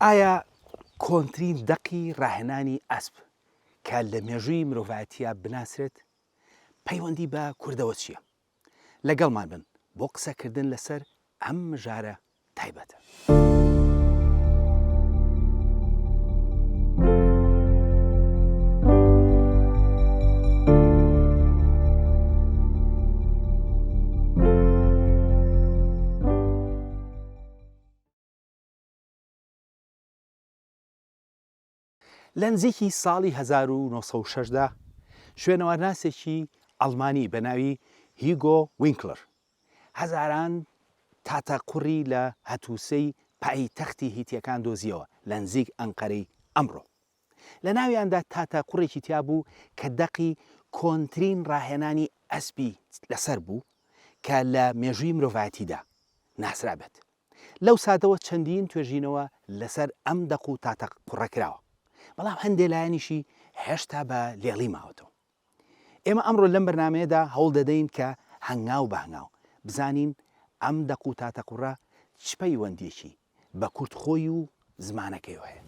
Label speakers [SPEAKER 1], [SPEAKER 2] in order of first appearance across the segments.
[SPEAKER 1] ئایا کۆنترین دەقی ڕاهێنانی ئەسپ کە لە مێژووی مرۆڤایەتیە بناسرێت پەیوەندی بە کوردەوە چییە؟ لەگەڵمان بن بۆ قسەکردن لەسەر ئەم مژارە تایبەتە. لە نزیکی ساڵی 1960دا شوێنەوارناسێکی ئەڵمانی بە ناوی هیگۆ وینکلر هەزاران تاتەقوڕی لە هەتووسەی پایتەختی هیتیەکان دۆزیەوە لە نزیک ئەنقەرەی ئەمڕۆ. لە ناویاندا تاتەقوڕێکی تیا بوو کە دەقی کۆنترین ڕاهێنانی ئەسپی لەسەر بوو کە لە مێژووی مرۆڤایەتیدا ناسرابێت. لەو سادەوە چەندین توێژینەوە لەسەر ئەم دەق و تاتەقوڕە کراوە، بەڵام هەندێک لایەنیشی هێشتا بە لێڵی ماوەتەوە. ئێمە ئەمڕۆ لەم بەرنامەیەدا هەوڵ دەدەین کە هەنگاو بە هەنگاو بزانین ئەم دەق و تاتەقوڕە چ پەیوەندیەکی بە کورتخۆی و زمانەکەیەوە هەیە.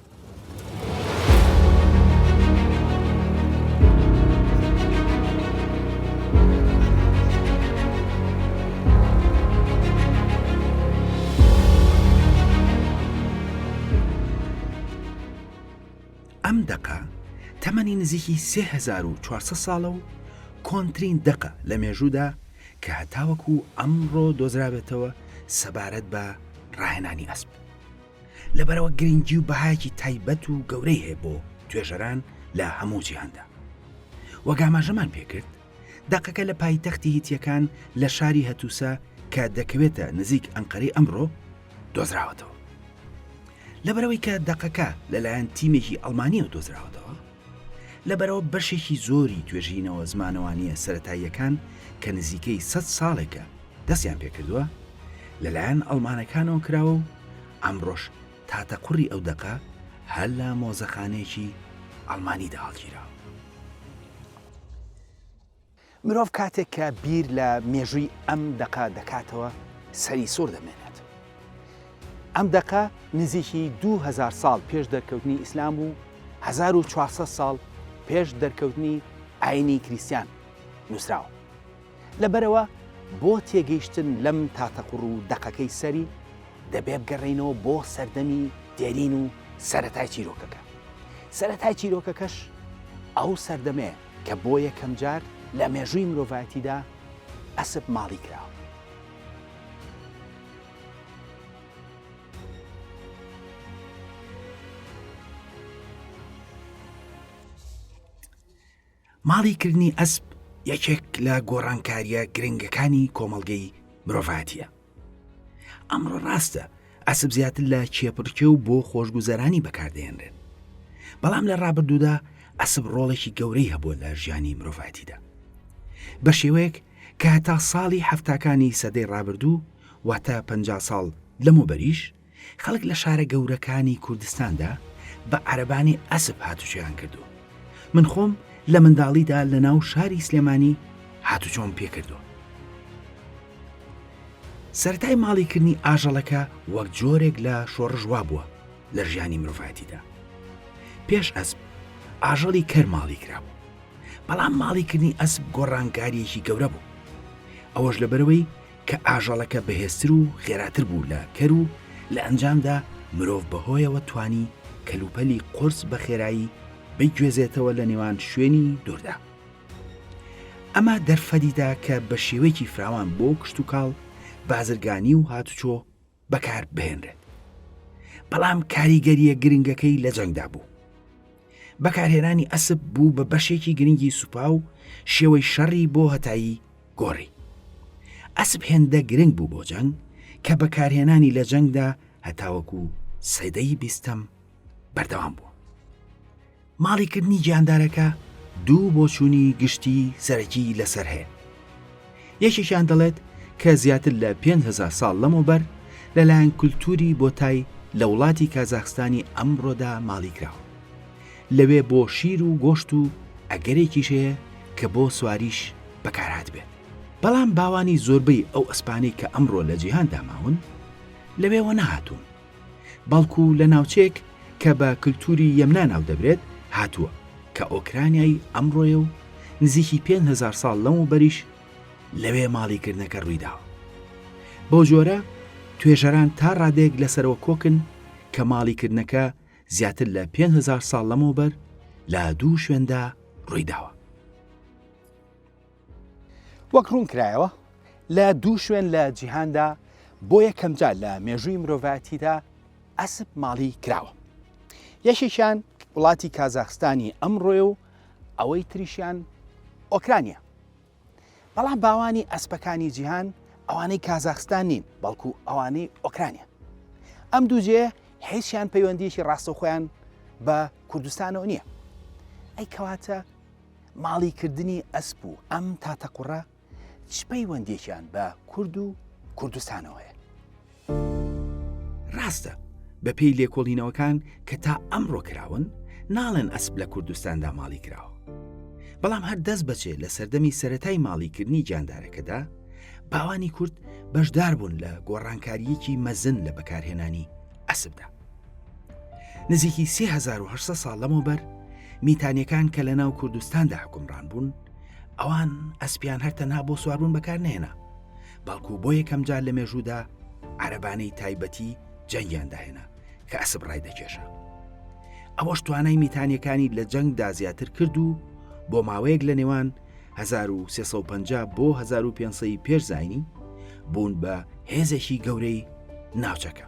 [SPEAKER 1] ئەم دەقە تەمەنی نزیکی 3400 ساڵە و کۆنترین دەقە لە مێژوودا کە هەتاوەکو ئەمڕۆ دۆزرابێتەوە سەبارەت بە ڕاهێنانی ئەسپ. لەبەرەوە گرنگی و بەهایەکی تایبەت و گەورەی هەیە بۆ توێژەران لە هەموو جیهاندا. وەگاماژەمان پێکرد دەقەکە لە پایتەختی هیتیەکان لە شاری هەتووسە کە دەکەوێتە نزیک ئەنقەرەی ئەمڕۆ دۆزراوەتەوە. لەبەرەوەی کە دەقەکە لەلایەن تیمێکی ئەڵمانیەوە دۆزراوەتەوە، لەبەرەوە بەشێکی زۆری توێژینەوە زمانەوانیە سەرەتاییەکان کە نزیکەی 100 ساڵێکە دەستیان پێکردووە لەلایەن ئەڵمانەکانەوە کراوە و ئەمڕۆژ تاتەقوڕی ئەو دەقە هەر لە مۆزەخانەیەکی ئەڵمانیدا هەڵگیراوە. مرۆڤ کاتێک کە بیر لە مێژووی ئەم دەقە دەکاتەوە سەری سوور دەمێنێت. ئەم دەقە نزیکی 2000 ساڵ پێش دەرکەوتنی ئیسلام و 1400 ساڵ پێش دەرکەوتنی ئاینی کریستیان نووسراوە. لەبەرەوە بۆ تێگەیشتن لەم تاتەقوڕ و دەقەکەی سەری دەبێ بگەڕێینەوە بۆ سەردەمی دێرین و سەرەتای چیرۆکەکە. سەرەتای چیرۆکەکەش ئەو سەردەمەیە کە بۆ یەکەم جار لە مێژووی مرۆڤایەتیدا ئەسپ ماڵی کراوە. ماڵیکردنی ئەسپ یەکێک لە گۆڕانکاریە گرنگەکانی کۆمەڵگەی مرۆڤایەتیە. ئەمڕۆ ڕاستە ئەسپ زیاتر لە کێپڕکێ و بۆ خۆشگوزەرانی بەکاردێنرێن، بەڵام لە ڕابردوودا ئەسپ ڕۆڵێکی گەورەی هەبووە لە ژیانی مرۆڤایەتیدا بە شێوەیەک کە هەتا ساڵی هەفتاکانی سەدەی ڕابردوو واتە 50 ساڵ لەمەوبەریش خەڵک لە شارە گەورەکانی کوردستاندا بە عەرەبانی ئەسپ هاتوچۆیان کردو. من خۆم لە منداڵیدا لە ناو شاری سلێمانی هاتوچۆم پێکردووە. سەرەتای ماڵیکردنی ئاژەڵەکە وەک جۆرێک لە شۆڕژوا بووە لە ژیانی مرۆڤایەتیدا. پێش ئەسپ ئاژەڵی کەر ماڵی کرابوو، بەڵام ماڵیکردنی ئەسپ گۆڕانکاریەکی گەورە بوو. ئەوەش لەبەرەوەی کە ئاژەڵەکە بەهێزتر و خێراتر بوو لە کەر و لە ئەنجامدا مرۆڤ بەهۆیەوە توانی کەلوپەلی قورس بە خێرایی بگوێزێتەوە لە نێوان شوێنی دووردا. ئەمە دەرفەدیدا کە بە شێوەیەکی فراوان بۆ کشت و کاڵ بازرگانی و هاتوچۆ بەکار بهێنرێت. بەڵام کاریگەریە گرنگەکەی لە جەنگدا بوو. بەکارهێنانی ئەسپ بوو بە بەشێکی گرنگی سوپا و شێوەی شەڕی بۆ هەتایی گۆڕی. ئەسپ هێندە گرنگ بوو بۆ جەنگ کە بەکارهێنانی لە جەنگدا هەتاوەکو سەدەی 20م بەردەوام بوو. ماڵیکردنی گیاندارەکە دوو بۆچوونی گشتی سەرەکی لەسەر هەیە. یەکێکیان دەڵێت کە زیاتر لە 5000 ساڵ لەمەوبەر لەلایەن کولتوری بۆتای لە وڵاتی کازاخستانی ئەمڕۆدا ماڵی کراوە. لەوێ بۆ شیر و گۆشت و ئەگەرێکیش هەیە کە بۆ سواریش بەکارهات بێت. بەڵام باوانی زۆربەی ئەو ئەسپانەی کە ئەمڕۆ لە جیهاندا ماون لەوێوە نەهاتوون. بەڵکو لە ناوچێک کە بە کللتوری یەمنا ناو دەبرێت هاتووە کە ئۆکرانیای ئەمڕۆیە و نزیکی 5,000 ساڵ لەمە بەریش لەوێ ماڵیکردنەکە ڕوویداوە. بۆ جۆرە توێژەران تا ڕادێک لەسەرەوە کۆکن کە ماڵیکردنەکە زیاتر لە 5,000 ساڵ لەمەوبەر لە دوو شوێندا ڕوویداوە.
[SPEAKER 2] وەک ڕوون کرایەوە لە دوو شوێن لە جیهاندا بۆ یەکەم جار لە مێژووی مرۆڤایەتیدا ئەسپ ماڵی کراوە. یەکێکیان وڵاتی کازاخستانی ئەمڕۆیە و ئەوەی تریشیان ئۆکرانیا. بەڵام باوانی ئەسپەکانی جیهان ئەوانەی کازاخستان نین بەڵکو ئەوانەی ئۆکرانیا. ئەم دووجێ هیچیان پەیوەندیەکی ڕاستەوخۆیان بە کوردستانەوە نییە. ئەی کەواتە ماڵیکردنی ئەسپ و ئەم تاتەقوڕە چ پەیوەندیەکیان بە کورد و کوردستانەوەیە؟
[SPEAKER 1] ڕاستە بە پێی لێکۆڵینەوەکان کە تا ئەمڕۆ کراون ناڵێن ئەسپ لە کوردستاندا ماڵی کراوە. بەڵام هەر دەست بەچێ لە سەردەمی سەرەتای ماڵیکردنی گیاندارەکەدا باوانی کورد بەشدار بوون لە گۆڕانکاریەکی مەزن لە بەکارهێنانی ئەسپدا. نزیکی 3800 ساڵ لەمەوبەر میتانیەکان کە لە ناو کوردستاندا حکومڕان بوون ئەوان ئەسپیان هەرتەنها بۆ سواربوون بەکار نێنا بەڵکو بۆ یەکەم جار لە مێژوودا عەرەبانەی تایبەتی جەنگیان داهێنا کە ئەسپ ڕای دەکێشە. ئەوەش توانای میتانیەکانی لە جەنگدا زیاتر کرد و بۆ ماوەیەک لە نێوان 1350 بۆ 1500 پێش زاینی بوون بە هێزێکی گەورەی ناوچەکە.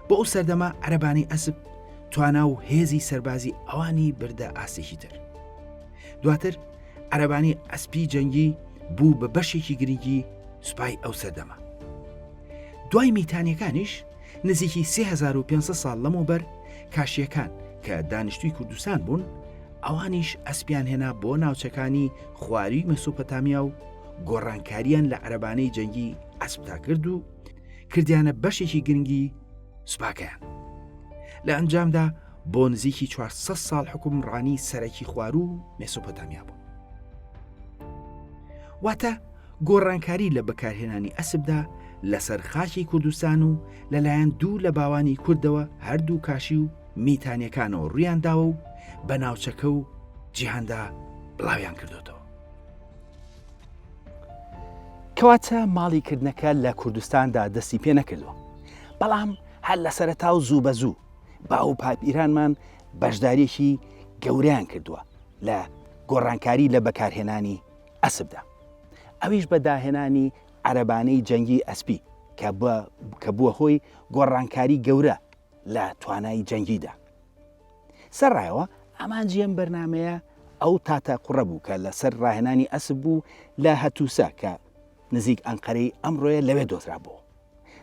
[SPEAKER 1] بۆ ئەو سەردەما عەرەبانی ئەسپ توانا و هێزی سەربازی ئەوانی بردە ئاسێکی تر. دواتر عەرەبانی ئەسپی جەنگی بوو بە بەشێکی گرنگی سوپای ئەو سەردەما. دوای میتانیەکانیش نزیکی 3500 ساڵ لەمەوبەر کاشیەکان کە دانیشتووی کوردستان بوون ئەوانیش ئەسپیان هێنا بۆ ناوچەکانی خواری مەسۆپۆتامیا و گۆڕانکاریان لە عەرەبانەی جەنگی ئەسپتا کرد و کردیانە بەشێکی گرنگی سوپاکەیان. لە ئەنجامدا بۆ نزیکی 400 ساڵ حکومڕانی سەرەکی خوار و مێسۆپۆتامیا بوو. واتە گۆڕانکاری لە بەکارهێنانی ئەسپدا لەسەر خاکی کوردستان و لەلایەن دوو لە باوانی کوردەوە هەردوو کاشی و میتانیەکانەوە ڕویان داوە و بە ناوچەکە و جیهاندا بڵاویان کردوتەوە.
[SPEAKER 2] کەواتە ماڵیکردنەکە لە کوردستاندا دەستی پێ نەکردووە، بەڵام هەر لە سەرەتا و زوو بە زوو باو پاپیرانمان بەشداریەکی گەورەیان کردووە لە گۆڕانکاری لە بەکارهێنانی ئەسپدا. ئەویش بە داهێنانی عەرەبانەی جەنگی ئەسپی کە بووە هۆی گۆڕانکاری گەورە لە توانای جەنگیدا. سەرڕایەوە ئەمانجیەم بەرنمەیە ئەو تاتە قوڕە بوو کە لەسەر ڕاهێنانی ئەسپ بوو لە هەتووسە کە نزیک ئەنقەرەی ئەمڕۆیە لەوێ دۆزرا بوو.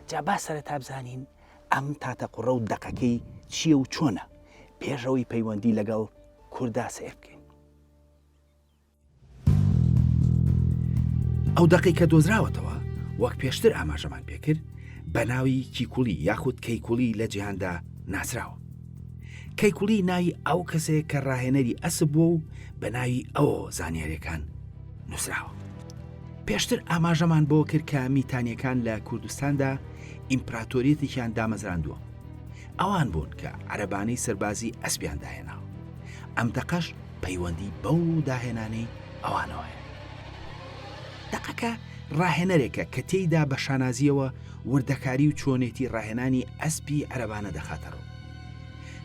[SPEAKER 2] جا با سەرەتا بزانین ئەم تاتە قوڕە و دەقەکەی چییە و چۆنە پێشەوەی پەیوەندی لەگەڵ کووردا سیر بکەین.
[SPEAKER 1] ئەو دەقەی کە دۆزراوەتەوە وەک پێشتر ئاماژەمان پێکرد بە ناوی کیکولی یاخود کەیکولی لە جیهاندا ناسراوە. کەیکولی ناوی ئەو کەسێک کە ڕاهێنەری ئەسپ بووە و بە ناوی ئەوە زانیاریەکان نووسراوە. پێشتر ئاماژەمان بۆ کرد کە میتانیەکان لە کوردستاندا ئیمپراتۆریەتێکیان دامەزراندووە. ئەوان بوون کە عەرەبانەی سەربازی ئەسپیان داهێناوە. ئەم دەقەش پەیوەندی بەو داهێنانەی ئەوانەوەیە. دەقەکە ڕاهێنەرێکە کە تێیدا بە شانازیەوە وردەکاری و چۆنێتی ڕاهێنانی ئەسپی عەرەبانە دەخاتەڕەوە.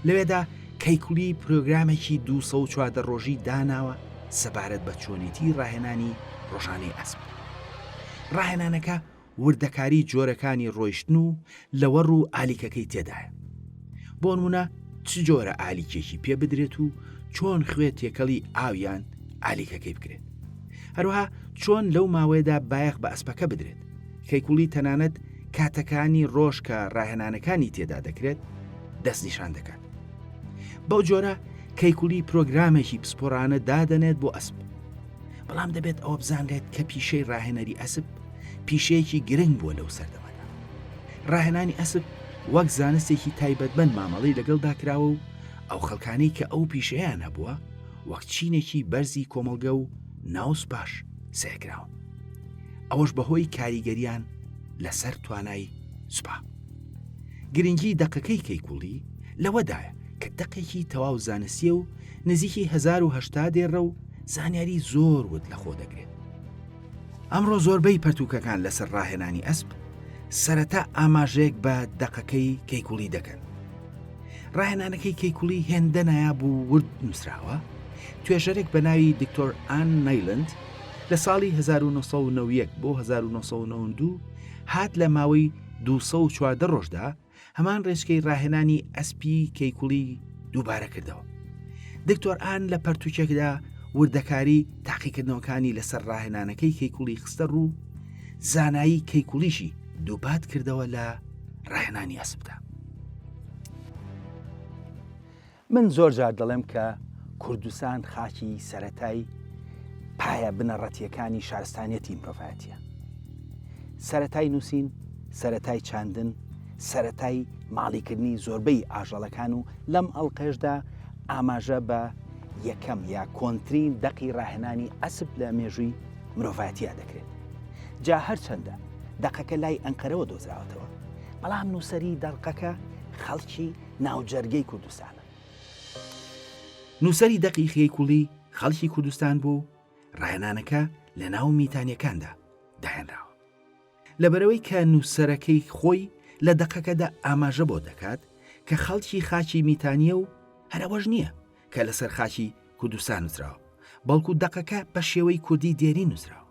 [SPEAKER 1] لەوێدا کەیکولی پرۆگرامێکی 214 ڕۆژی داناوە سەبارەت بە چۆنێتی ڕاهێنانی ڕۆژانەی ئەسپ. ڕاهێنانەکە وردەکاری جۆرەکانی ڕۆیشتن و لەوەڕ و ئالیکەکەی تێدایە. بۆ نمونە چ جۆرە ئالیکێکی پێ بدرێت و چۆن خوێت تێکەڵی ئاویان ئالیکەکەی بکرێت. هەروەها چۆن لەو ماوەیەدا بایەخ بە ئەسپەکە بدرێت. کەیکولی تەنانەت کاتەکانی ڕۆژ کە ڕاهێنانەکانی تێدا دەکرێت دەست نیشان دەکات. بەو جۆرە کەیکولی پرۆگرامێکی پسپۆرانە دادەنێت بۆ ئەسپ. بەڵام دەبێت ئەوە بزانرێت کە پیشەی ڕاهێنەری ئەسپ پیشەیەکی گرنگ بووە لەو سەردەمەدا. ڕاهێنانی ئەسپ وەک زانستێکی تایبەتمەند مامەڵەی لەگەڵدا کراوە و ئەو خەڵکانەی کە ئەو پیشەیان هەبووە وەک چینێکی بەرزی کۆمەڵگە و ناوس باش سێکراون. ئەوەش بەهۆی کاریگەریان لەسەر توانای سوپا. گرنگی دەقەکەی کەیکوڵی لەوەدایە کە دەقێکی تەواو زانستیە و نزیکی 1970 دێڕە و زانیاری زۆر ود لە خۆ دەگرێت. ئەمڕۆ زۆربەی پەرتووکەکان لەسەر ڕاهێنانی ئەسپ سەرەتا ئاماژەیەک بە دەقەکەی کەیکوڵی دەکەن. ڕاهێنانەکەی کەیکوڵی هێندە نایابوو ورد نووسراوە، توێژەرێک بە ناوی دکتۆر ئان نایلند لە ساڵی 1991 بۆ 1992 هات لە ماوەی 214 ڕۆژدا هەمان ڕێچکەی ڕاهێنانی ئەسپی کەیکوڵی دووبارە کردەوە. دکتۆر ئان لە پەرتووکێکدا وردەکاری تاقیکردنەوەکانی لەسەر ڕاهێنانەکەی کەیکوڵی خستە ڕوو، زانایی کەیکوڵیشی دووبات کردەوە لە ڕاهێنانی ئەسپدا.
[SPEAKER 2] من زۆر جار دەڵێم کە کوردستان خاکی سەرەتای پایە بنەڕەتیەکانی شارستانیەتی مرۆڤایەتیە. سەرەتای نووسین، سەرەتای چاندن، سەرەتای ماڵیکردنی زۆربەی ئاژەڵەکان و لەم ئەڵلقێشدا ئاماژە بە یەکەم یا کۆنترین دەقی ڕاهێنانی ئەسپ لە مێژووی مرۆڤایەتیە دەکرێت. جا هەرچەندە دەقەکە لای ئەنقەرەوە دۆزراوەتەوە، بەڵام نووسەری دەرقەکە خەڵکی ناوجەرگەی کوردستانە.
[SPEAKER 1] نووسەری دەقی کەیکوڵی خەڵکی کوردستان بوو، ڕاهێنانەکە لە ناو میتانیەکاندا داهێنراوە. لەبەرەوەی کە نووسەرەکەی خۆی لە دەقەکەدا ئاماژە بۆ دەکات کە خەڵکی خاکی میتانیە و هەرەوەش نییە کە لەسەر خاکی کوردستان نووسراوە، بەڵکو دەقەکە بە شێوەی کوردی دێری نووسراوە.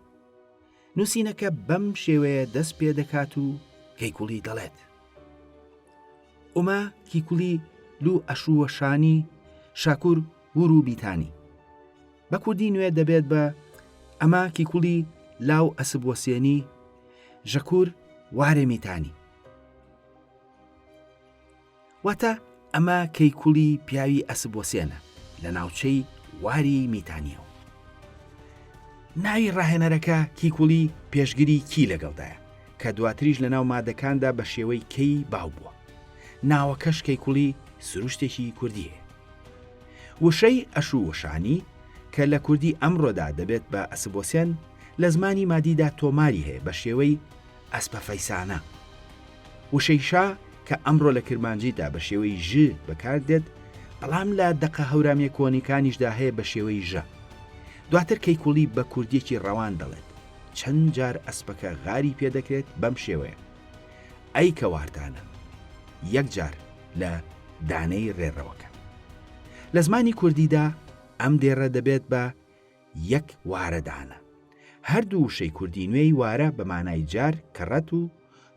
[SPEAKER 1] نووسینەکە بەم شێوەیە دەست پێ دەکات و کەیکوڵی دەڵێت: ئوما کیکولی لو ئەشووەشانی شاکوور ورو بیتانی. بە کوردی نوێ دەبێت بە ئەما کیکولی لاو ئەسب وەسێنی ژەکوور وارێ میتانی. واتە ئەمە کەیکولی پیاوی ئەسب وەسێنە لە ناوچەی واری میتانیەوە. ناوی ڕاهێنەرەکە کیکولی پێشگیری کی لەگەڵدایە کە دواتریش لە ناو مادەکاندا بە شێوەی کەی باو بووە. ناوەکەش کەیکولی سروشتێکی کوردیە. وشەی ئەشووەشانی کە لە کوردی ئەمڕۆدا دەبێت بە ئەسبوسێن لە زمانی مادیدا تۆماری هەیە بە شێوەی ئەسپە فەیسانە. وشەیشا کە ئەمڕۆ لە کرمانجیدا بە شێوەی ژ بەکاردێت، بەڵام لە دەقە هەورامیە کۆنیکانیشدا هەیە بە شێوەی ژە. دواتر کەیکولی بە کوردیەکی ڕەوان دەڵێت. چەند جار ئەسپەکە غاری پێدەکرێت بەم شێوەیە: ئەی کە واردانە، یەک جار لە دانەی ڕێڕەوەکە. لە زمانی کوردیدا ئەم دێڕە دەبێت بە یەک وارەدانە. هەردوو وشەی کوردی نوێی وارە بە مانای جار، کەڕەت و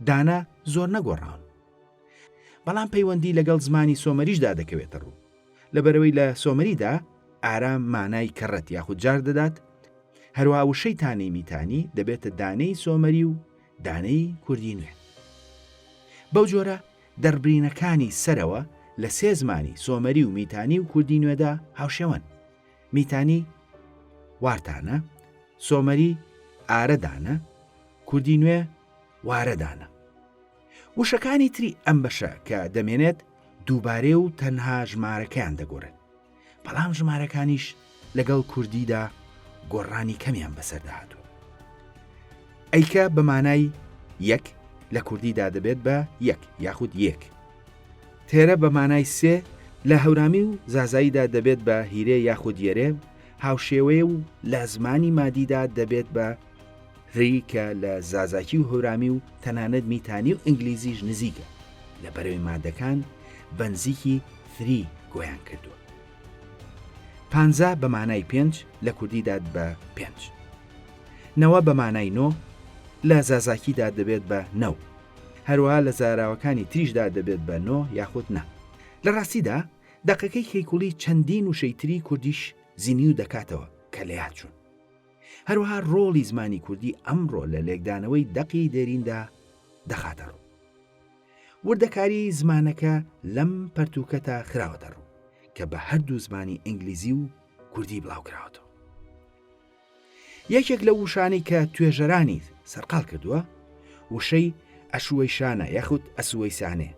[SPEAKER 1] دانا زۆر نەگۆڕاون. بەڵام پەیوەندی لەگەڵ زمانی سۆمەریشدا دەکەوێتە ڕوو. لەبەرەوەی لە سۆمەریدا ئارام مانای کەڕەت یاخود جار دەدات، هەروە وشەی تانەی میتانی دەبێتە دانەی سۆمەری و دانەی کوردی نوێ. بەو جۆرە دەربرینەکانی سەرەوە لە سێ زمانی سۆمەری و میتانی و کوردی نوێدا هاوشێوەن. میتانی وارتانە، سۆمەری ئارەدانە، کوردی نوێ وارەدانە. وشەکانی تری ئەم بەشە کە دەمێنێت دووبارێ و تەنها ژمارەکەیان دەگۆڕێت، بەڵام ژمارەکانیش لەگەڵ کوردیدا گۆڕانی کەمیان بەسەرداهاتوە. ئەیکە بە مانای یەک لە کوردیدا دەبێت بە یەک یاخود یەک. تێرە بە مانای سێ لە هەورامی و زازاییدا دەبێت بە هیرێ یاخود یەرێ، هاوشێوەیە و لە زمانی مادیدا دەبێت بە ڕی کە لە زازاکی و هەورامی و تەنانەت میتانی و ئینگلیزیش نزیکە، لە بەرەوەی مادەکان بەنزیکی فری گۆیان کردووە. پانزە بە مانای پێنج لە کوردیداد بە پێنج. نەوە بە مانای نۆ لە زازاکیدا دەبێت بە نەو، هەروەها لە زاراوەکانی تریشدا دەبێت بە نۆ یاخود نە. لە ڕاستیدا دەقەکەی کەیکوڵی چەندین وشەی تری کوردیش زینی و دەکاتەوە کە لە یاد چوون. هەروەها ڕۆڵی زمانی کوردی ئەمڕۆ لە لێکدانەوەی دەقی دێریندا دەخاتە ڕوو. وردەکاری زمانەکە لەم پەرتووکەتە خراوەتە ڕوو کە بە هەردوو زمانی ئینگلیزی و کوردی بڵاو کراوەتەوە. یەکێک لە وشانی کە توێژەرانی سەرقاڵ کردووە وشەی ئەشوەی شانە یاخود ئەسوەی سانێ.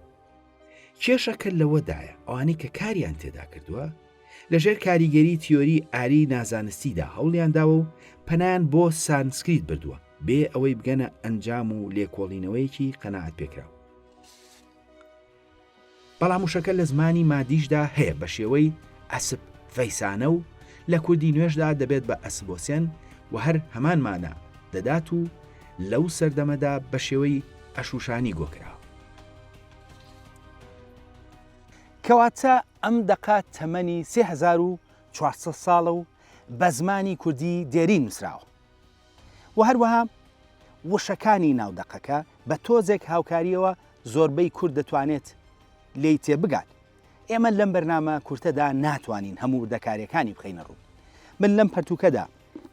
[SPEAKER 1] کێشەکە لەوەدایە ئەوانەی کە کاریان تێدا کردووە لەژێر کاریگەری تیۆری ئاری نازانستیدا هەوڵیان داوە و پەنایان بۆ سانسکریت بردووە بێ ئەوەی بگەنە ئەنجام و لێکۆڵینەوەیەکی قەناعەت پێکراو. بەڵام وشەکە لە زمانی مادیشدا هەیە بە شێوەی ئەسب فەیسانە و لە کوردی نوێژدا دەبێت بە ئەسبۆسیەن و هەر هەمانمانە دەدات و لەو سەردەمەدا بە شێوەی ئەشوشانی گۆکراوە.
[SPEAKER 2] کەواتە ئەم دەقات تەمەنی 3400 ساڵە و بە زمانی کوردی دێری نووسراوە و هەروەها وشەکانی ناودەقەکە بە تۆزێک هاوکاریەوە زۆربەی کورد دەتوانێت لێی تێبگات. ئێمە لەم بەرنامە کورتەدا ناتوانین هەموو وردەکاریەکانی بخەینە ڕوو. من لەم پەرتوکەدا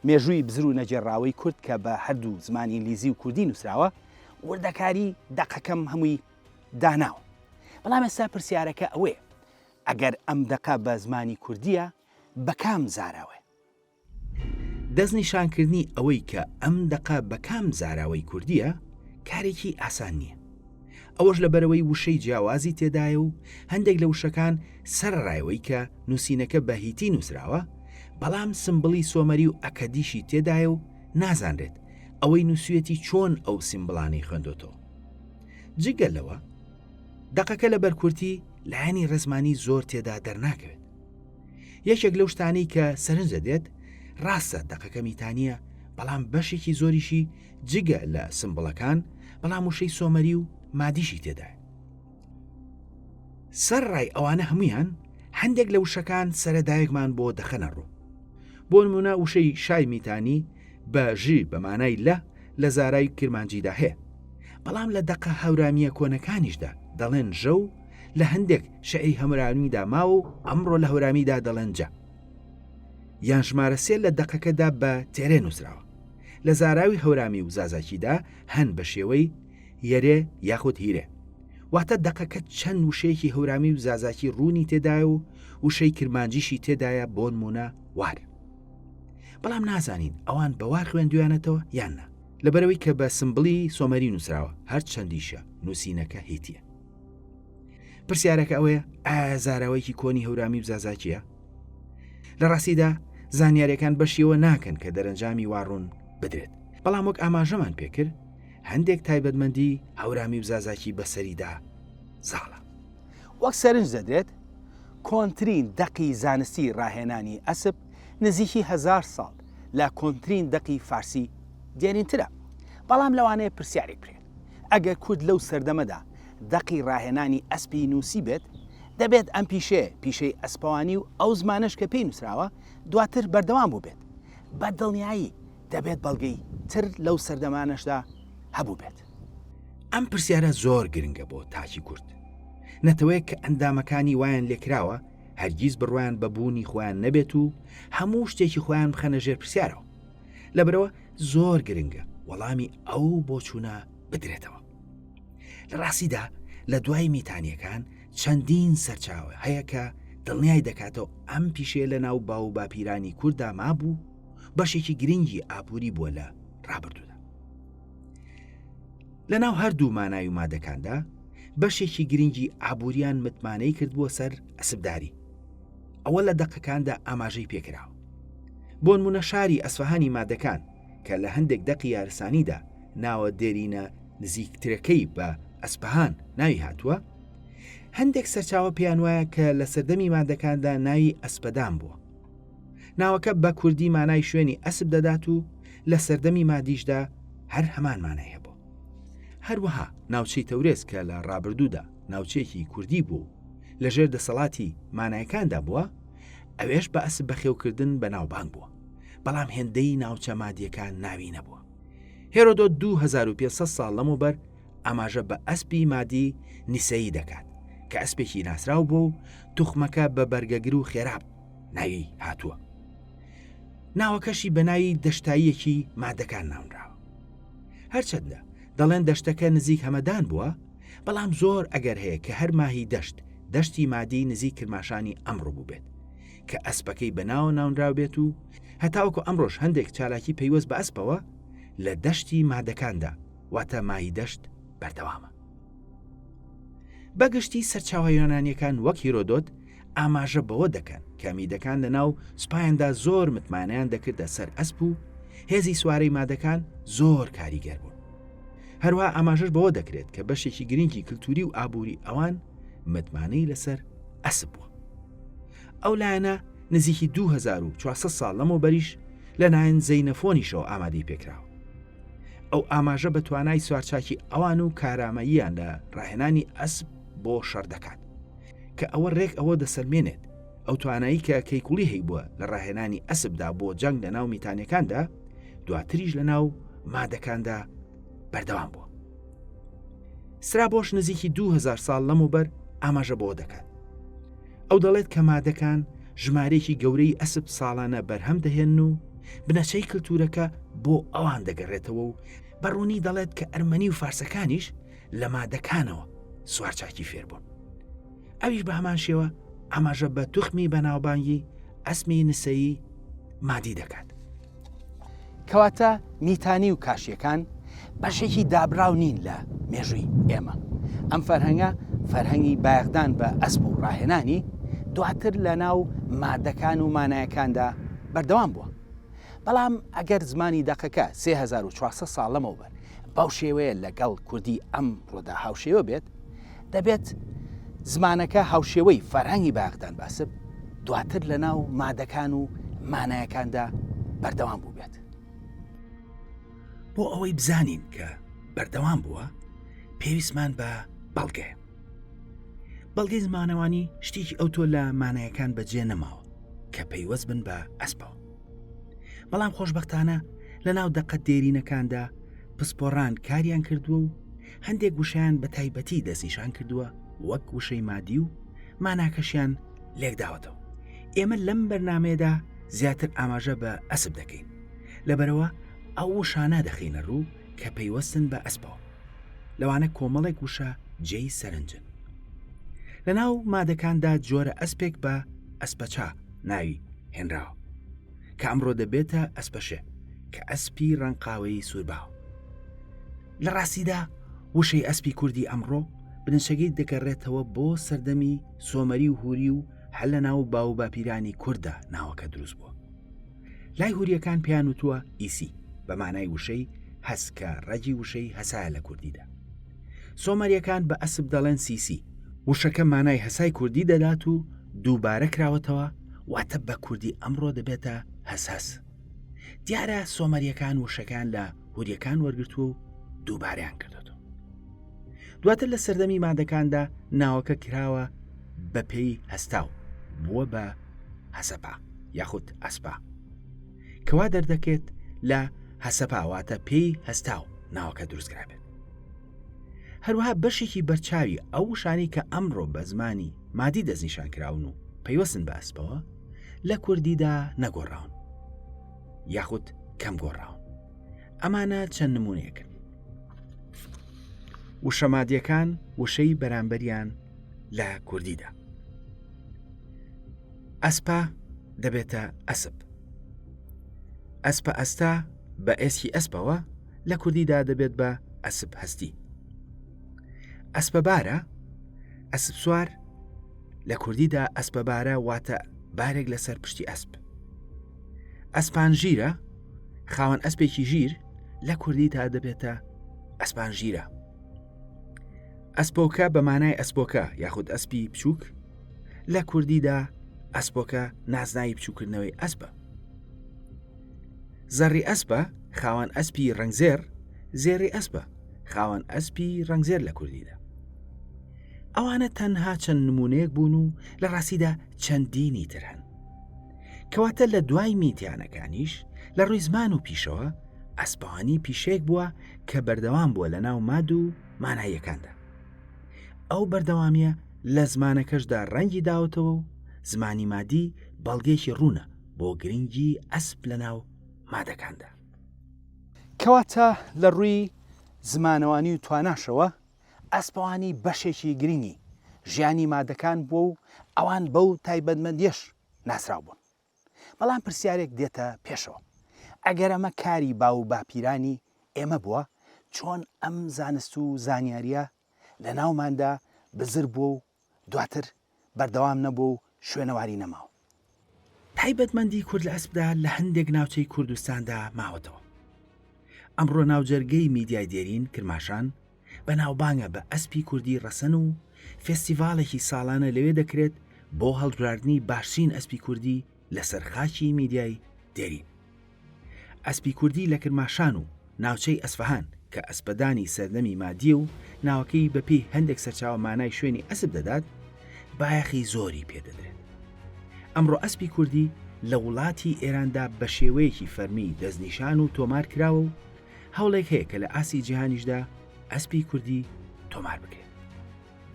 [SPEAKER 2] مێژووی بزر و نەجێڕاوی کورد کە بە هەردوو زمانی لیزی و کوردی نووسراوە وردەکاری دەقەکەم هەمووی داناوە. بەڵام ئێستا پرسیارەکە ئەوەیە ئەگەر ئەم دەقە بە زمانی کوردیە بە کام زاراوە؟
[SPEAKER 1] دەستنیشانکردنی ئەوەی کە ئەم دەقە بە کام زاراوەی کوردیە کارێکی ئاسان نییە. ئەوەش لەبەرەوەی وشەی جیاوازی تێدایە و هەندێک لە وشەکان سەرڕایەوەی کە نووسینەکە بە هیتی نووسراوە، بەڵام سمبڵی سۆمەری و ئەکەدیشی تێدایە و نازانرێت ئەوەی نووسویەتی چۆن ئەو سیمبڵانەی خوێندۆتەوە. جگە لەوە دەقەکە لە بەرکورتی لایەنی ڕزمانی زۆر تێدا دەرناکەوێت. یەکێک لەو شتانی کە سەرنجە دێت ڕاستە دەقەکە میتانیە، بەڵام بەشێکی زۆریشی جگە لە سمبڵەکان بەڵام وشەی سۆمەری و مادیشی تێدایە. سەرڕای ئەوانە هەمویان هەندێک لە وشەکان سەرەدایەکمان بۆ دەخەنە ڕوو. بۆ نمونە وشەی شای میتانی بە ژی بەمانای لە زارای کرمانجیدا هەیە، بەڵام لە دەقە هەورامیە کۆنەکانیشدا دەڵێن ژە و لە هەندێک شعری هەمرامیدا ماوە و ئەمڕۆ لە هەورامیدا دەڵێن جە. یان ژمارە 3 لە دەقەکەدا بە تێرێ نووسراوە. لە زاراوی هەورامی و زازاکیدا هەن بە شێوەی یەرێ یاخود هیرێ، واتە دەقەکە چەند وشەیەکی هەورامی و زازاکی ڕوونی تێدایە و وشەی کرمانجیشی تێدایە بۆ نمونە وار. بەڵام نازانین ئەوان بەوار خوێندویانەتەوە یان نا، لەبەرەوەی کە بە سمبڵی سۆمەری نووسراوە هەر چەندیشە نووسینەکە هیتیە. پرسیارەکە ئەوەیە ئایا زاراوەیەکی کۆنی هەورامی و زازاکیە؟ لە ڕاستیدا زانیاریەکان بەشیەوە ناکەن کە دەرەنجامی واڕوون بدرێت، بەڵام وەک ئاماژەمان پێکرد هەندێک تایبەتمەندی هەورامی و زازاکی بەسەریدا زاڵە.
[SPEAKER 2] وەک سەرنج دەدرێت کۆنترین دەقی زانستی ڕاهێنانی ئەسب نزیکی 1000 ساڵ لە کۆنترین دەقی فارسی دیێنینترە. بەڵام لەوانەیە پرسیارێک بکرێت ئەگەر کورد لەو سەردەمەدا دەقی ڕاهێنانی ئەسپی نووسی بێت، دەبێت ئەم پیشەی ئەسپەوانی و ئەو زمانش کە پێی نووسراوە دواتر بەردەوام بوو بێت. بە دڵنیایی دەبێت بەڵگەی تر لەو سەردەمانشدا هەبوو بێت.
[SPEAKER 1] ئەم پرسیارە زۆر گرنگە بۆ تاکی کورد، نەتەوەیە کە ئەندامەکانی وایان لێکراوە هەرگیز بڕوایان بەبوونی خۆیان نەبێت و هەموو شتێکی خۆیان بخەنە ژێر پرسیارەوە. لەبەرەوە زۆر گرنگە وەڵامی ئەو بۆچوونە بدرێتەوە. لە ڕاستیدا لە دوای میتانیەکان چەندین سەرچاوە هەیە کە دڵنیای دەکاتەوە ئەم پیشەیە لە ناو باو باپیرانی کووردا مابوو، بەشێکی گرنگی ئابووری بووە لە ڕابردوودا. لە ناو هەردوو مانای و مادەکاندا بەشێکی گرنگی ئابووریان متمانەی کردبووە سەر ئەسبداری. ئەوە لە دەقەکاندا ئاماژەی پێکراوە. بۆ نمونە شاری ئەسفەهانی مادەکان کە لە هەندێک دەقی یارسانیدا ناوە دێرینە نزیکترەکەی بە ئەسپەهان ناوی هاتووە، هەندێک سەرچاوە پێیان وایە کە لە سەردەمی مادەکاندا ناوی ئەسپەدان بووە. ناوەکە بە کوردی مانای شوێنی ئەسب دەدات و لە سەردەمی مادیشدا هەر هەمان مانای هەبوو. هەروەها ناوچەی تەورێز کە لە ڕابردوودا ناوچەیەکی کوردی بوو لەژێر دەسەڵاتی مانایەکاندا بووە، ئەوێش بە ئەسب بەخێوکردن بە ناوبانگ بووە، بەڵام هێندەی ناوچە مادیەکان ناوی نەبووە. هێرۆدۆت 2500 ساڵ لەمەوبەر ئاماژە بە ئەسپی مادی نیسەیی دەکات کە ئەسپێکی ناسرااو بوو و توخمەکە بە بەرگەگر و خێراب ناوی هاتووە. ناوەکەشی بە ناوی دەشتاییەکی مادەکان ناونراوە. هەرچەندە دەڵێن دەشتەکە نزیک هەمەدان بووە، بەڵام زۆر ئەگەر هەیە کە هەر ماهی دەشتی مادی نزیک کرماشانی ئەمڕۆ بوو بێت کە ئەسپەکەی بەناوە ناونراو بێت و هەتاوکو ئەمڕۆژ هەندێک چالاکی پەیوەست بە ئەسپەوە لە دەشتی مادەکاندا، واتە ماهی دەشت بەردەوامە. بەگشتی سەرچاوە یۆنانیەکان وەک هیرۆدۆت ئاماژە بەوە دەکەن کە میدەکان لە ناو سوپایاندا زۆر متمانیان دەکردە سەر ئەسپ و هێزی سوارەی مادەکان زۆر کاریگەر بوون. هەروە ئاماژەش بەوە دەکرێت کە بەشێکی گرنگی کللتوری و ئابووری ئەوان متمانەی لەسەر ئەسب بووە. ئەو لایەنە نزیکی 2400 ساڵ لەمەوبەریش لەلایەن زەینەفۆنیشەوە ئامادەی پێکراوە. ئەو ئاماژە بە توانای سوارچاکی ئەوان و کارامەییان لە ڕاهێنانی ئەسب بۆ شەڕ دەکات کە ئەوە ڕێک ئەوە دەسەلمێنێت ئەو توانایی کە کەیکوڵی هەی بووە لە ڕاهێنانی ئەسبدا بۆ جەنگ لە ناو میتانیەکاندا دواتریش لە ناو مادەکاندا بەردەوام بووە. سرابۆش نزیکی 2000 ساڵ لەمەوبەر ئاماژە بۆ دەکات. ئەو دەڵێت کە مادەکان ژمارێکی گەورەی ئەسب ساڵانە بەرهەم دەهێن و بنەچەی کللتورەکە بۆ ئەوان دەگەڕێتەوە و بەڕوونی دەڵێت کە ئەرمەنی و فارسەکانیش لە مادەکانەوە سوارچاکی فێربوون. ئەویش بە هەمان شێوە ئاماژە بە توخمی بەناوبانگی ئەسمی نسەیی مادی دەکات.
[SPEAKER 2] کەواتە میتانی و کاشیەکان بەشێکی دابراو نین لە مێژووی ئێمە. ئەم فەرهەنگە فەرهەنگی بایەخدان بە ئەسب و ڕاهێنانی دواتر لە ناو مادەکان و مانایەکاندا بەردەوام بووە. بەڵام ئەگەر زمانی دەقەکە 3400 ساڵ لەمەوبەر بەو شێوەیە لەگەڵ کوردی ئەم ڕۆدا هاوشێوە بێت، دەبێت زمانەکە هاوشێوەی فەرهەنگی بایەخدان بە ئەسب دواتر لە ناو مادەکان و مانایەکاندا بەردەوام بوو بێت.
[SPEAKER 1] بۆ ئەوەی بزانین کە بەردەوام بووە پێویستمان بە بەڵگەیە. بەڵگەی زمانەوانی شتێکی ئەوتۆ لە مانایەکان بەجێ نەماوە کە پەیوەست بن بە ئەسپەوە. بەڵام خۆشبەختانە لە ناو دەقەت دێرینەکاندا پسپۆڕان کاریان کردووە و هەندێک وشیان بە تایبەتی دەستنیشان کردووە وەک وشەی مادی و ماناکەشیان لێکداوەتەوە. ئێمە لەم بەرنامەیەدا زیاتر ئاماژە بە ئەسب دەکەین، لەبەرەوە ئەو وشانە دەخینە ڕوو کە پەیوەستن بە ئەسپەوە. لەوانە کۆمەڵێک وشە جێی سەرنجن. لە ناو مادەکاندا جۆرە ئەسپێک بە ئەسپەچا ناوی هێنراوە کە ئەمڕۆ دەبێتە ئەسپەشێ کە ئەسپی ڕەنقاوەی سوورباوە. لە ڕاستیدا وشەی ئەسپی کوردی ئەمڕۆ بنشەگەی دەگەڕێتەوە بۆ سەردەمی سۆمەری و هوری و هەل لە ناو باو باپیرانی کووردا ناوەکە دروست بووە. لای هوریەکان پێیان وتووە ئیسی بە مانای وشەی هەسکە ڕەجی وشەی هەسایە لە کوردیدا. سۆمەریەکان بە ئەسب دەڵێن سیسی، وشەکە مانای هەسای کوردی دەدات و دووبارە کراوەتەوە واتە بە کوردی ئەمڕۆ دەبێتە هەساس. دیارە سۆمەریەکان وشەکان لە هوریەکان وەرگرتووە و دووبارەیان کردوەوە. دواتر لە سەردەمی مادەکاندا ناوەکە کراوە بە پێی هەستاو بووە بە هەسەپا یاخود ئەسپا کەوا دەردەکێت لە هەسەپاواتە پێی هەستاو ناوەکە دروستکرابێت. هەروەها بەشێکی بەرچاوی ئەو وشانی کە ئەمڕۆ بە زمانی مادی دەستنیشان کراون و پەیوەستن بە ئەسپەوە لە کوردیدا نەگۆڕاون یاخود کەم گۆڕاون. ئەمانە چەند نمونەیەکن. وشە مادیەکان وشەی بەرامبەریان لە کوردیدا. ئەسپا دەبێتە ئەسب. ئەسپە ئەستا بە ئێسکی ئەسپەوە لە کوردیدا دەبێت بە ئەسب هەستی. ئەسپە بارە ئەسب سوار لە کوردیدا ئەسپە بارە واتە بارێک لەسەر پشتی ئەسپ. ئەسپان ژیرە خاوەن ئەسپێکی ژیر لە کوردیدا دەبێتە ئەسپان ژیرە. ئەسپۆکە بە مانای ئەسپۆکە یاخود ئەسپی بچووک لە کوردیدا ئەسپۆکە نازناوی بچووکردنەوەی ئەسپە. زەڕی ئەسپە خاوەن ئەسپی ڕەنگزێر زێڕی ئەسپە خاوەن ئەسپی ڕەنگزێر لە کوردیدا. ئەوانە تەنها چەند نمونەیەک بوون و لە ڕاستیدا چەندینی تر هەن. کەواتە لە دوای میتیانەکانیش لە ڕووی زمان و پیشەوە ئەسپەوانی پیشەیەک بووە کە بەردەوام بووە لە ناو ماد و ماناییەکاندا. ئەو بەردەوامیە لە زمانەکەشدا ڕەنگی داوتەوە و زمانی مادی بەڵگەیەکی ڕوونە بۆ گرنگی ئەسپ لە ناو مادەکاندا.
[SPEAKER 2] کەواتە لە ڕووی زمانەوانی و تواناشەوە ئەسپەوانی بەشێکی گرنگی ژیانی مادەکان بووە و ئەوان بەو تایبەتمەندیەش ناسراو بوون. بەڵام پرسیارێک دێتە پێشەوە، ئەگەر ئەمە کاری باو باپیرانی ئێمە بووە، چۆن ئەم زانست و زانیاریە لە ناوماندا بزر بووە و دواتر بەردەوام نەبوو و شوێنەواری نەماوە؟
[SPEAKER 1] تایبەتمەندی کورد لە ئەسپدا لە هەندێک ناوچەی کوردستاندا ماوەتەوە. ئەمڕۆ ناوجەرگەی میدیای دێرین کرماشان بەناوبانگە بە ئەسپی کوردی ڕەسەن و فێستیڤالێکی ساڵانە لەوێ دەکرێت بۆ هەڵبژاردننی باشترین ئەسپی کوردی لەسەر خاکی میدیای دێرین. ئەسپی کوردی لە کرماشان و ناوچەی ئەسفەهان کە ئەسپەدانی سەردەمی مادیە و ناوەکەی بەپێی هەندێک سەرچاوە مانای شوێنی ئەسب دەدات بایەخی زۆری پێدەدرێت. ئەمڕۆ ئەسپی کوردی لە وڵاتی ئێراندا بە شێوەیەکی فەرمی دەستنیشان و تۆمار کراوە و هەوڵێک هەیە کە لە ئاسی جیهانیشدا ئەسپی کوردی تۆمار بکرێت.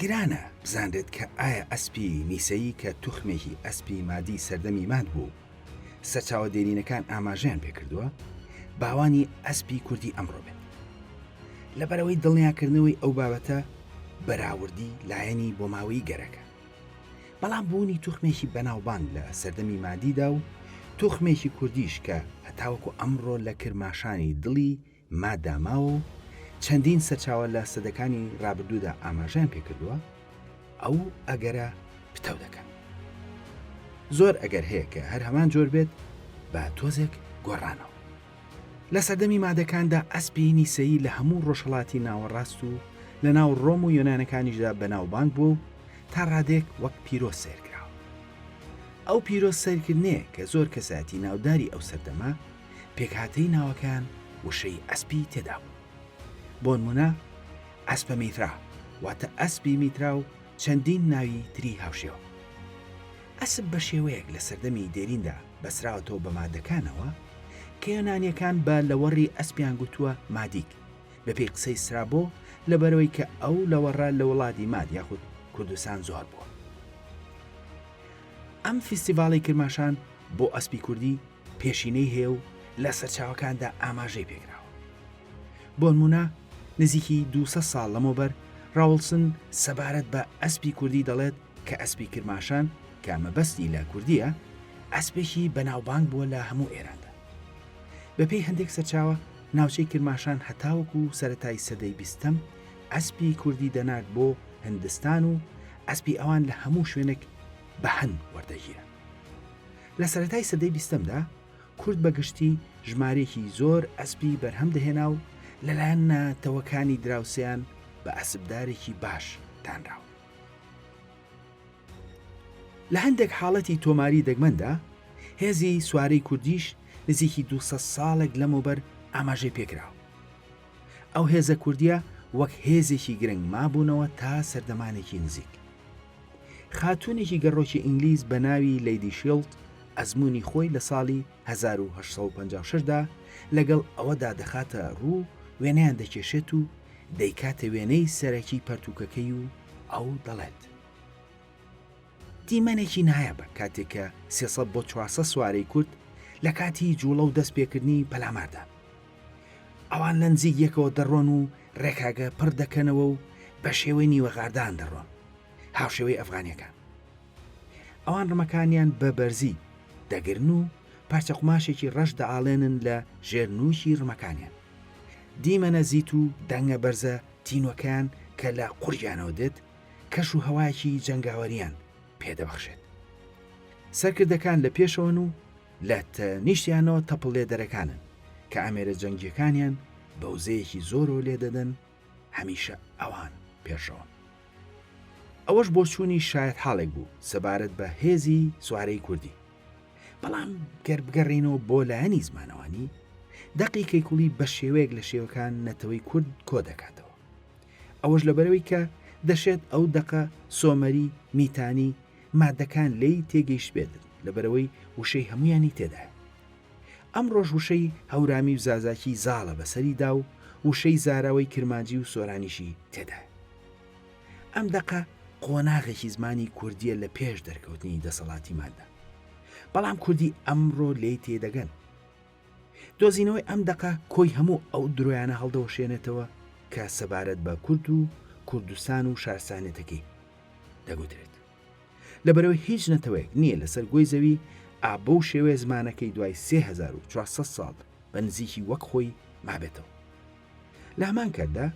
[SPEAKER 1] گرانە بزانرێت کە ئایا ئەسپی نیسەیی کە توخمێکی ئەسپی مادی سەردەمی ماد بوو سەرچاوە دێرینەکان ئاماژەیان پێکردووە باوانی ئەسپی کوردی ئەمڕۆ بێت. لەبەرەوەی دڵنیاکردنەوەی ئەو بابەتە بەراوردی لایەنی بۆ ماوەی گەرەکە. بەڵام بوونی توخمێکی بەناوبانگ لە سەردەمی مادیدا و توخمێکی کوردیش کە هەتاوەکو ئەمڕۆ لە کرماشانی دڵی ماداماوە و چەندین سەرچاوە لە سەدەکانی ڕابردوودا ئاماژیان پێکردووە، ئەو ئەگەرە پتەو دەکەن. زۆر ئەگەر هەیە کە هەر هەمان جۆر بێت بە تۆزێک گۆڕانەوە. لە سەردەمی مادەکاندا ئەسپی نیسەیی لە هەموو ڕۆژهەڵاتی ناوەڕاست و لە ناو ڕۆم و یۆنانەکانیشدا بەناوبانگ بوو تا ڕادێک وەک پیرۆز سیرکراوە. ئەو پیرۆز سیرکردنێ کە زۆر کەساتی ناوداری ئەو سەردەما پێکهاتەی ناوەکان وشەی ئەسپی تێدا بوو. بۆ نمونە ئەسپە میترا واتە ئەسپی میترا و چەندین ناوی تری هاوشێوە. ئەسپ بە شێوەیەک لە سەردەمی دێریندا بەسراوەتەوە بە مادەکانەوە کە یۆنانیەکان بە لەوەڕی ئەسپیان گوتووە مادیک بەپێی قسەی سرابۆ لەبەرەوەی کە ئەو لەوەڕە لە وڵاتی ماد یاخود کوردستان زۆر بووە. ئەم فیستیڤاڵی کرماشان بۆ ئەسپی کوردی پێشینەی هەیە و لە سەرچاوەکاندا ئاماژەی پێکراوە. بۆ نمونە نزیکی 200 ساڵ لەمەوبەر ڕاوڵسن سەبارەت بە ئەسپی کوردی دەڵێت کە ئەسپی کرماشان کە مەبەستی لە کوردیە ئەسپێکی بەناوبانگ بووە لە هەموو ئێراندا. بەپێی هەندێک سەرچاوە ناوچەی کرماشان هەتاوەکو سەرەتای سەدەی 20م ئەسپی کوردی دەنات بۆ هندستان و ئەسپی ئەوان لە هەموو شوێنێک بە هەن وەردەگیرە. لە سەرەتای سەدەی 20مدا کورد بەگشتی ژمارێکی زۆر ئەسپی بەرهەم دەهێنا و لەلایەن ناتەوەکانی دراوسیان بە ئەسبدارێکی باش دانراوە. لە هەندێک حاڵەتی تۆماری دەگمەندا هێزی سوارەی کوردیش نزیکی 200 ساڵێک لەمەوبەر ئاماژەی پێکراوە. ئەو هێزە کوردیە وەک هێزێکی گرنگ مابوونەوە تا سەردەمانێکی نزیک. خاتوونێکی گەڕۆکی ئینگلیز بە ناوی لیدی شیلد ئەزمموی خۆی لە ساڵی 1856دا لەگەڵ ئەوەدا دەخاتە ڕوو وێنەیان دەکێشێت و دەیکاتە وێنەی سەرەکی پەرتووکەکەی و ئەو دەڵێت دیمەنێکی نایابە کاتێککە 300 بۆ 400 سوارەی کورد لە کاتی جوڵە و دەست پێکردنی پەلاماردا. ئەوان لە نزیک یەکەوە دەڕۆن و ڕێکاگە پڕ دەکەنەوە و بە شێوەی نیوەغاردان دەڕۆن هاوشێوەی ئەفغانیەکان. ئەوان ڕمەکانیان بە بەرزی دەگرن و پارچە قماشێکی ڕەش دەئاڵێنن لە ژێرنووشی ڕمەکانیان. دیمەنە زیت و دەنگە بەرزە تینوەکان کە لە قورجیانەوە دێت کەش و هەوایەکی جەنگاوەریان پێدەبەخشێت. سەرکردەکان لە پێشەوەن و لە نیشتیانەوە تەپڵ لێدەرەکانن کە ئامێرە جەنگیەکانیان بەوزەیەکی زۆرۆ لێ دەدەن هەمیشە ئەوان پێشەوە. ئەوەش بۆ چوونی شایەت حاڵێک بوو سەبارەت بە هێزی سوارەی کوردی. بەڵام گەر بگەڕینەوە بۆ لایەنی زمانەوانی دەقی کەیکوڵی بە شێوەیەک لە شێوەکان نەتەوەی کورد کۆ دەکاتەوە. ئەوەش لەبەرەوەی کە دەشێت ئەو دەقە سۆمەری میتانی مادەکان لی تێگەیشت بێتن لەبەرەوەی وشەی هەمویانی تێدایە. ئەم ڕۆژ وشەی هەورامی و زازاکی زاڵە بەسەریدا و وشەی زاراوەی کرمانجی و سۆرانیشی تێدایە. ئەم دەقە قۆناغێکی زمانی کوردیە لە پێش دەرکەوتنی دەسەڵاتی مادە. بەڵام کوردی ئەمڕۆ لی تێدەگەن. دۆزینەوەی ئەم دەقە کۆی هەموو ئەو درۆیانە هەڵدەوەشێنێتەوە کە سەبارەت بە کورد و کوردستان و شارستانێتەکەی دەگوترێت. لەبەرەوەی هیچ نەتەوەیەک نییە لەسەر گۆی زەوی ئابە و شێوێ زمانەکەی دوای 3400 ساڵ بە نزیکی وەک خۆی مابێتەوە. لە هەمان کاتدا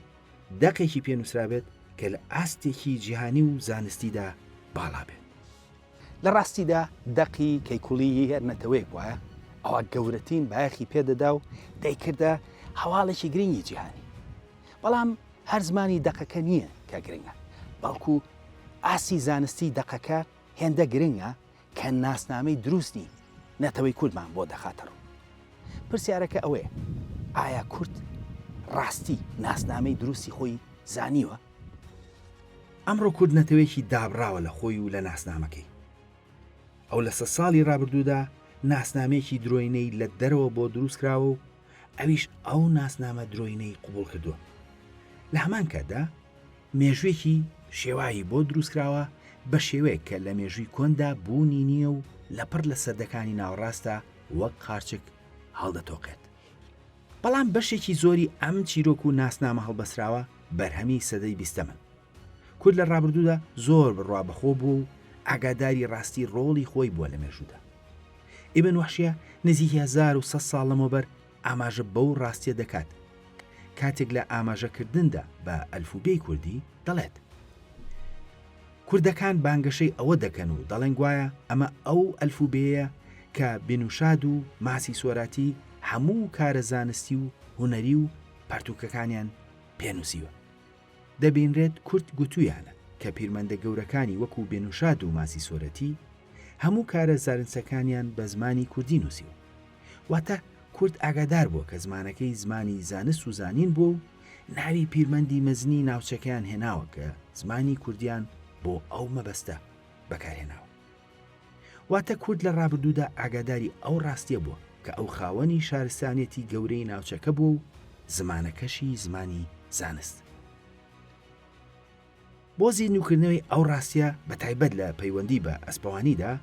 [SPEAKER 1] دەقێکی پێنووسرابێت کە لە ئاستێکی جیهانی و زانستیدا باڵا بێت.
[SPEAKER 2] لە ڕاستیدا دەقی کەیکوڵی هەر نەتەوەیەک وایە ئەوە گەورەترین بایەخی پێدەدا و دەیکردە هەواڵێکی گرنگی جیهانی. بەڵام هەر زمانی دەقەکە نییە کە گرنگە، بەڵکو ئاسی زانستی دەقەکە هێندە گرنگە کە ناسنامەی دروستی نەتەوەی کوردمان بۆ دەخاتەڕ. پرسیارەکە ئەوەیە، ئایا کورد ڕاستی ناسنامەی دروستی خۆی زانیوە؟
[SPEAKER 1] ئەمڕۆ کورد نەتەوەیەکی دابراوە لە خۆی و لە ناسنامەکەی. ئەو لە 100 ساڵی ڕابردوودا ناسنامەیەکی درۆینەی لە دەرەوە بۆ دروستکراوە و ئەویش ئەو ناسنامە درۆینەی قوبوڵ کردووە. لە هەمان کاتدا مێژوێکی شێوایی بۆ دروستکراوە بە شێوەیە کە لە مێژووی کۆندا بوونی نییە و لەپڕ لە سەردەکانی ناوەڕاستە وەک قارچک هەڵدەتۆقێت. بەڵام بەشێکی زۆری ئەم چیرۆک و ناسنامە هەڵبەسراوە بەرهەمی سەدەی 20ەمە. کورد لە ڕابردوودا زۆر بڕوا بەخۆ بوو و ئاگاداری ڕاستی ڕۆڵی خۆی بووە لە مێژوودا. ئیبن وەحشیە نزیکی 1100 ساڵ لەمەوبەر ئاماژە بەو ڕاستیە دەکات. کاتێک لە ئاماژەکردندا بە ئەلفوبێی کوردی دەڵێت کوردەکان بانگەشەی ئەوە دەکەن و دەڵێن گوایە ئەمە ئەو ئەلفوبەیە کە بنووشاد و ماسی سۆراتی هەموو کارە زانستی و هونەری و پەرتوکەکانیان پێنووسیوە. دەبینرێت کورد گوتویانە کە پیرمەندە گەورەکانی وەکو بێنووشاد و ماسی سۆرەتی هەموو کارە زارنسەکانیان بە زمانی کوردی نووسیوە. واتە کورد ئاگادار بووە کە زمانەکەی زمانی زانست و زانین بوو و ناوی پیرمەندی مەزنی ناوچەکەیان هێناوە کە زمانی کوردیان بۆ ئەو مەبەستە بەکارهێناوە. واتە کورد لە ڕابردوودا ئاگاداری ئەو ڕاستیە بووە کە ئەو خاوەنی شارستانیەتی گەورەی ناوچەکە بوو و زمانەکەشی زمانی زانست. بۆ زیندووکردنەوەی ئەو ڕاستیە بە تایبەت لە پەیوەندی بە ئەسپەوانیدا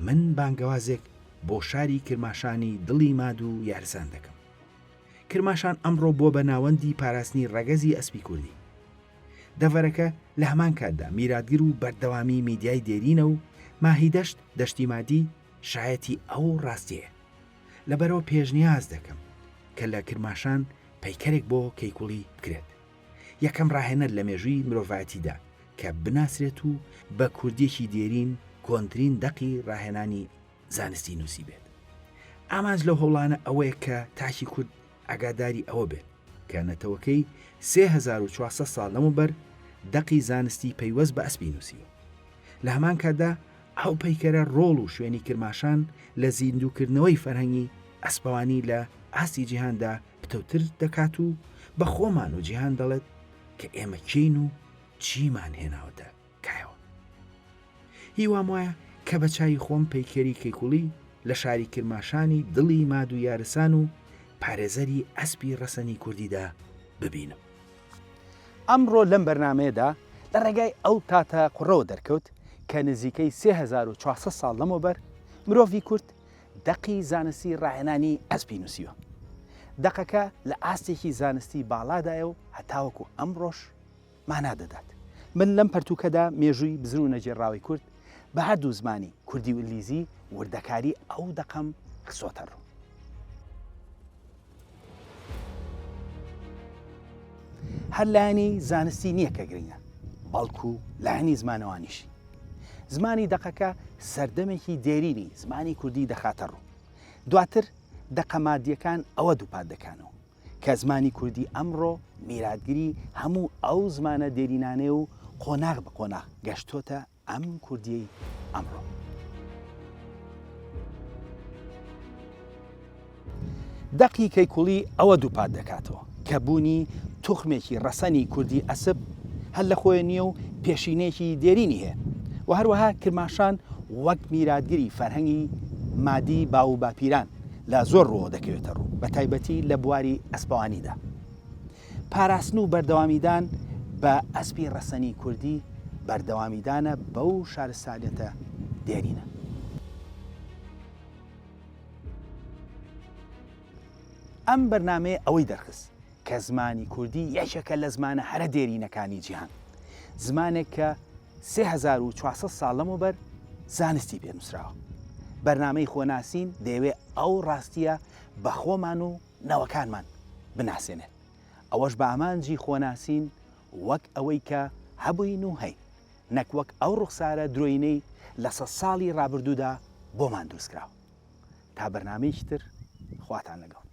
[SPEAKER 1] من بانگەوازێک بۆ شاری کرماشانی دڵی ماد و یارسان دەکەم. کرماشان ئەمڕۆ بۆ بە ناوەندی پاراستنی ڕەگەزی ئەسپی کوردی. دەڤەرەکە لە هەمان کاتدا میراتگر و بەردەوامی میدیای دێرینە و ماهیدەشت دەشتی مادی شایەتی ئەو ڕاستیەیە. لەبەرەوە پێشنیاز دەکەم کە لە کرماشان پەیکەرێک بۆ کەیکوڵی بکرێت. یەکەم ڕاهێنەر لە مێژووی مرۆڤایەتیدا کە بناسرێت و بە کوردیەکی دێرین کۆنترین دەقی ڕاهێنانی زانستی نووسی بێت. ئامانج لەو هەوڵانە ئەوەیە کە تاکی کورد ئاگاداری ئەوە بێت کە نەتەوەکەی 3400 ساڵ لەمەوبەر دەقی زانستی پەیوەست بە ئەسپی نووسیوە. لە هەمان کاتدا ئەو پەیکەرە ڕۆڵ و شوێنی کرماشان لە زیندووکردنەوەی فەرهەنگی ئەسپەوانی لە ئاستی جیهاندا پتەوتر دەکات و بە خۆمان و جیهان دەڵێت کە ئێمە کین و چیمان هێناوەتە کایەوە. هیوام وایە کە بە چای خۆم پەیکەری کەیکوڵی لە شاری کرماشانی دڵی ماد و یارسان و پارێزەری ئەسپی ڕەسەنی کوردیدا ببینم.
[SPEAKER 2] ئەمڕۆ لەم بەرنمەیەدا لە ڕێگای ئەو تاتە قوڕەوە دەرکەوت کە نزیکەی 3400 ساڵ لەمەوبەر مرۆڤی کورد دەقی زانستی ڕاهێنانی ئەسپی نووسیوە. دەقەکە لە ئاستێکی زانستی باڵادایە و هەتاوەکو ئەمڕۆژ مانا دەدات. من لەم پەرتوکەدا مێژووی بزر و نەجێڕاوی کورد بە هەردوو زمانی کوردی و ئینگلیزی وردەکاری ئەو دەقەم خسۆتە ڕوو. هەر لایەنی زانستی نییە کە گرنگە، بەڵکو لایەنی زمانەوانیشی. زمانی دەقەکە سەردەمێکی دێرینی زمانی کوردی دەخاتە ڕوو. دواتر دەقەمادیەکان ئەوە دووپات دەکانەوە کە زمانی کوردی ئەمڕۆ میراتگیری هەموو ئەو زمانە دێرینانێ و قۆناغ بە قۆناغ گەشتۆتە ئەم کوردیەی ئەمڕۆ. دەقی کەیکوڵی ئەوە دووپات دەکاتەوە کە بوونی توخمێکی ڕەسەنی کوردی ئەسب هەر لە خۆی نییە و پێشینەیەکی دێرینی هەیە و هەروەها کرماشان وەک میراتگیری فەرهەنگی مادی باو باپیران لە زۆر ڕۆ دەکەوێتە ڕوو بە تایبەتی لە بواری ئەسپەوانیدا. پاراستن و بەردەوامیدان بە ئەسپی ڕەسەنی کوردی بەردەوامیدانە بەو شارستانیەتە دێرینە. ئەم بەرنامەیە ئەوەی دەرخست کە زمانی کوردی یەکێکە لە زمانە هەرە دێرینەکانی جیهان، زمانێک کە 3400 ساڵ لەمەوبەر زانستی پێنووسراوە. بەرنامەی خۆناسین دەیەوێت ئەو ڕاستیە بە خۆمان و نەوەکانمان بناسێنێت. ئەوەش بە ئامانجی خۆناسین وەک ئەوەی کە هەبووین و هەی، نەک وەک ئەو ڕوخسارە درۆینەی لە 100 ساڵی ڕابردوودا بۆمان دروستکراوە. تا بەرنامەیەکی تر خواتان لەگەڵ.